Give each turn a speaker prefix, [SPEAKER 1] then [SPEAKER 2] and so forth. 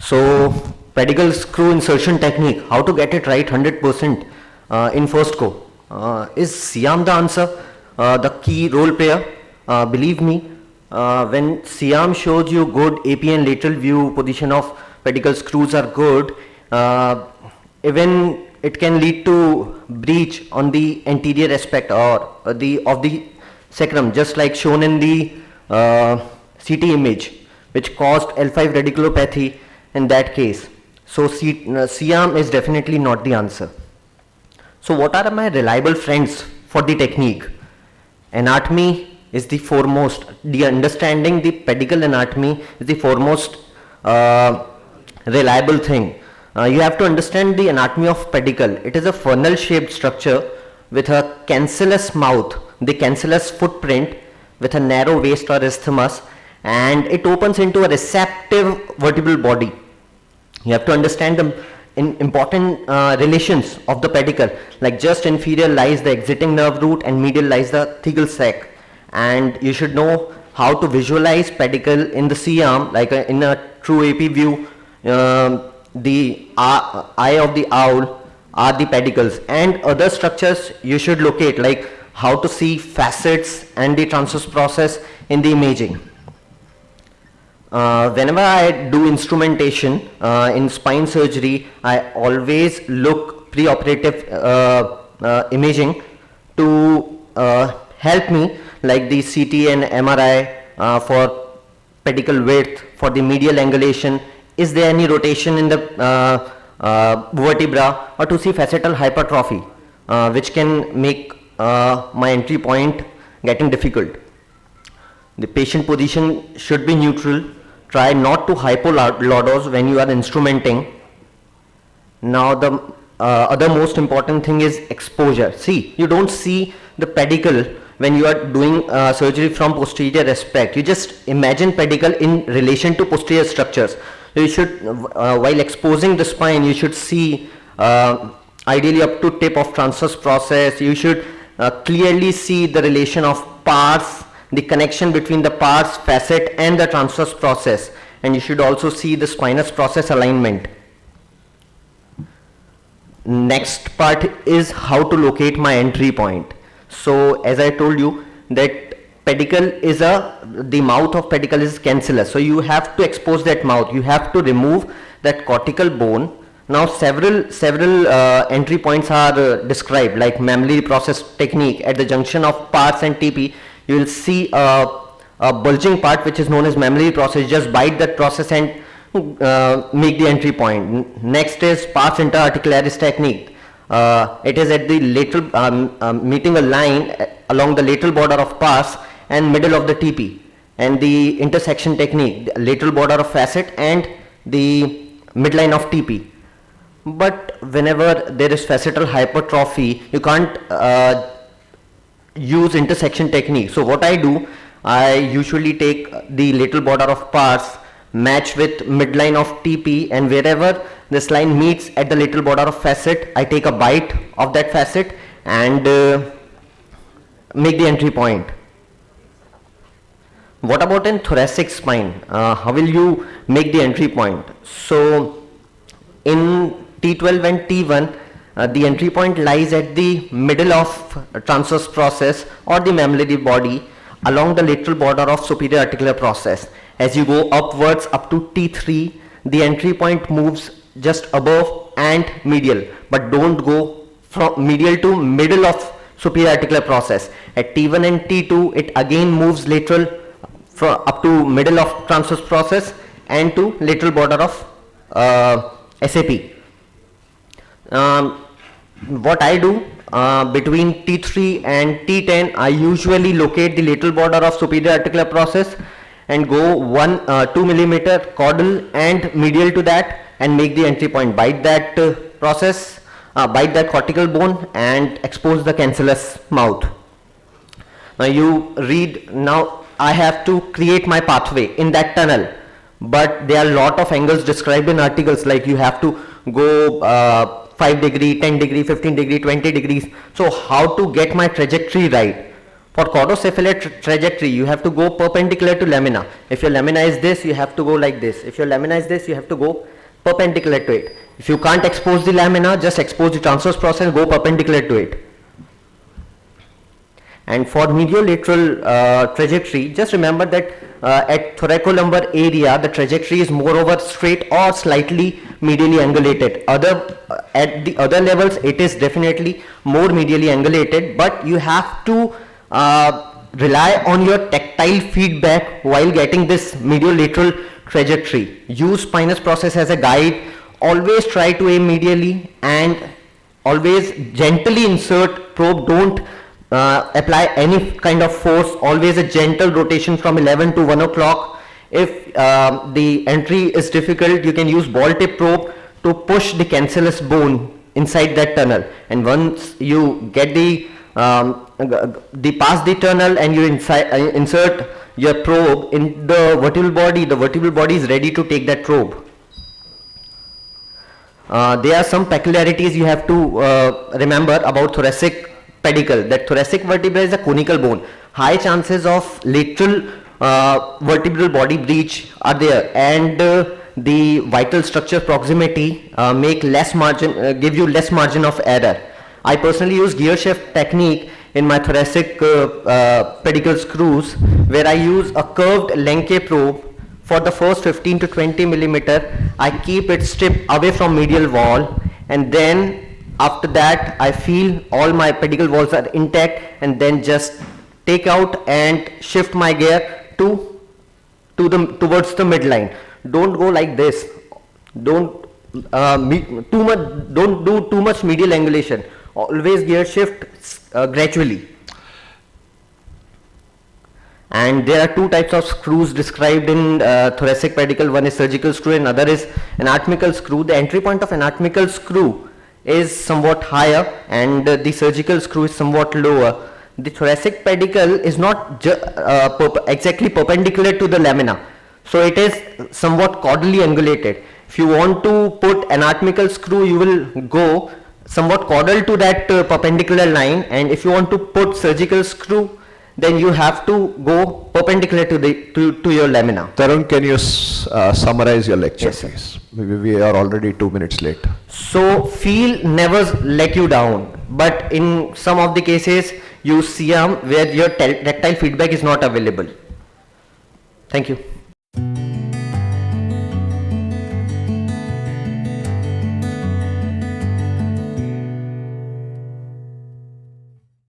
[SPEAKER 1] So pedicle screw insertion technique, how to get it right 100% in first go. Is Siam the answer, the key role player? Believe me, when Siam shows you good AP and lateral view position of pedicle screws are good, even it can lead to breach on the anterior aspect or of the sacrum, just like shown in the CT image, which caused L5 radiculopathy in that case. So Siam is definitely not the answer. So what are my reliable friends for the technique? Anatomy is the foremost. The understanding the pedicle anatomy is the foremost reliable thing. You have to understand the anatomy of pedicle. It is a funnel shaped structure with a cancellous mouth, the cancellous footprint with a narrow waist or isthmus, and it opens into a receptive vertebral body. You have to understand the important relations of the pedicle, like just inferior lies the exiting nerve root and medial lies the thecal sac. And you should know how to visualize pedicle in the C-arm, like in a true AP view. The eye of the owl are the pedicles, and other structures you should locate, like how to see facets and the transverse process in the imaging. Whenever I do instrumentation in spine surgery, I always look preoperative imaging to help me, like the CT and MRI for pedicle width, for the medial angulation, is there any rotation in the vertebra, or to see facetal hypertrophy, which can make my entry point getting difficult. The patient position should be neutral. Try not to hypolordoze when you are instrumenting. Now the other most important thing is exposure. See, you don't see the pedicle when you are doing surgery from posterior aspect. You just imagine pedicle in relation to posterior structures. You should, while exposing the spine, you should see ideally up to tip of transverse process. You should clearly see the relation of pars, the connection between the pars, facet and the transverse process, and you should also see the spinous process alignment. Next part is how to locate my entry point. So as I told you that pedicle is the mouth of pedicle is cancellous, so you have to expose that mouth, you have to remove that cortical bone. Now several entry points are described, like mammillary process technique. At the junction of pars and TP, you will see a bulging part which is known as mammillary process. Just bite that process and make the entry point. Next is pars interarticularis technique. It is at the lateral, meeting a line along the lateral border of pars and middle of the TP, and the intersection technique, the lateral border of facet and the midline of TP. But whenever there is facetal hypertrophy, you can't use intersection technique. So what I do, I usually take the lateral border of pars, match with midline of TP, and wherever this line meets at the lateral border of facet, I take a bite of that facet and make the entry point. What about in thoracic spine? How will you make the entry point? So in T12 and T1, the entry point lies at the middle of transverse process or the mammillary body along the lateral border of superior articular process. As you go upwards up to T3, the entry point moves just above and medial, but don't go from medial to middle of superior articular process. At T1 and T2, it again moves lateral from up to middle of transverse process and to lateral border of SAP. What I do between T3 and T10, I usually locate the lateral border of superior articular process and go 2 millimeter caudal and medial to that and make the entry point. Bite that process, bite that cortical bone and expose the cancellous mouth. Now you read, now I have to create my pathway in that tunnel, but there are a lot of angles described in articles, like you have to go 5 degree, 10 degree, 15 degree, 20 degrees. So how to get my trajectory right? For cordocephaly trajectory, you have to go perpendicular to lamina. If your lamina is this, you have to go like this. If your lamina is this, you have to go perpendicular to it. If you can't expose the lamina, just expose the transverse process, go perpendicular to it. And for mediolateral trajectory, just remember that at thoracolumbar area, the trajectory is moreover straight or slightly medially angulated. At the other levels, it is definitely more medially angulated, but you have to rely on your tactile feedback while getting this mediolateral trajectory. Use spinous process as a guide. Always try to aim medially and always gently insert probe. Don't apply any kind of force. Always a gentle rotation from 11 to 1 o'clock. If the entry is difficult, you can use ball tip probe to push the cancellous bone inside that tunnel. And once you get past the tunnel and you insert your probe in the vertebral body is ready to take that probe. There are some peculiarities you have to remember about thoracic pedicle. That thoracic vertebra is a conical bone. High chances of lateral vertebral body breach are there, and the vital structure proximity give you less margin of error. I personally use gear shift technique in my thoracic pedicle screws, where I use a curved Lenke probe. For the first 15 to 20 millimeter, I keep it stripped away from medial wall, and then after that I feel all my pedicle walls are intact, and then just take out and shift my gear towards the midline. Don't go like this. Don't do too much medial angulation. Always gear shift gradually. And there are two types of screws described in thoracic pedicle. One is surgical screw and another is anatomical screw. The entry point of anatomical screw is somewhat higher and the surgical screw is somewhat lower. The thoracic pedicle is not exactly perpendicular to the lamina, so it is somewhat caudally angulated. If you want to put anatomical screw, you will go somewhat caudal to that perpendicular line, and if you want to put surgical screw, then you have to go perpendicular to your lamina.
[SPEAKER 2] Tarun, can you summarize your lecture,
[SPEAKER 1] Yes,
[SPEAKER 2] please? We are already 2 minutes late.
[SPEAKER 1] So feel never let you down, but in some of the cases you see where your tactile feedback is not available. Thank you.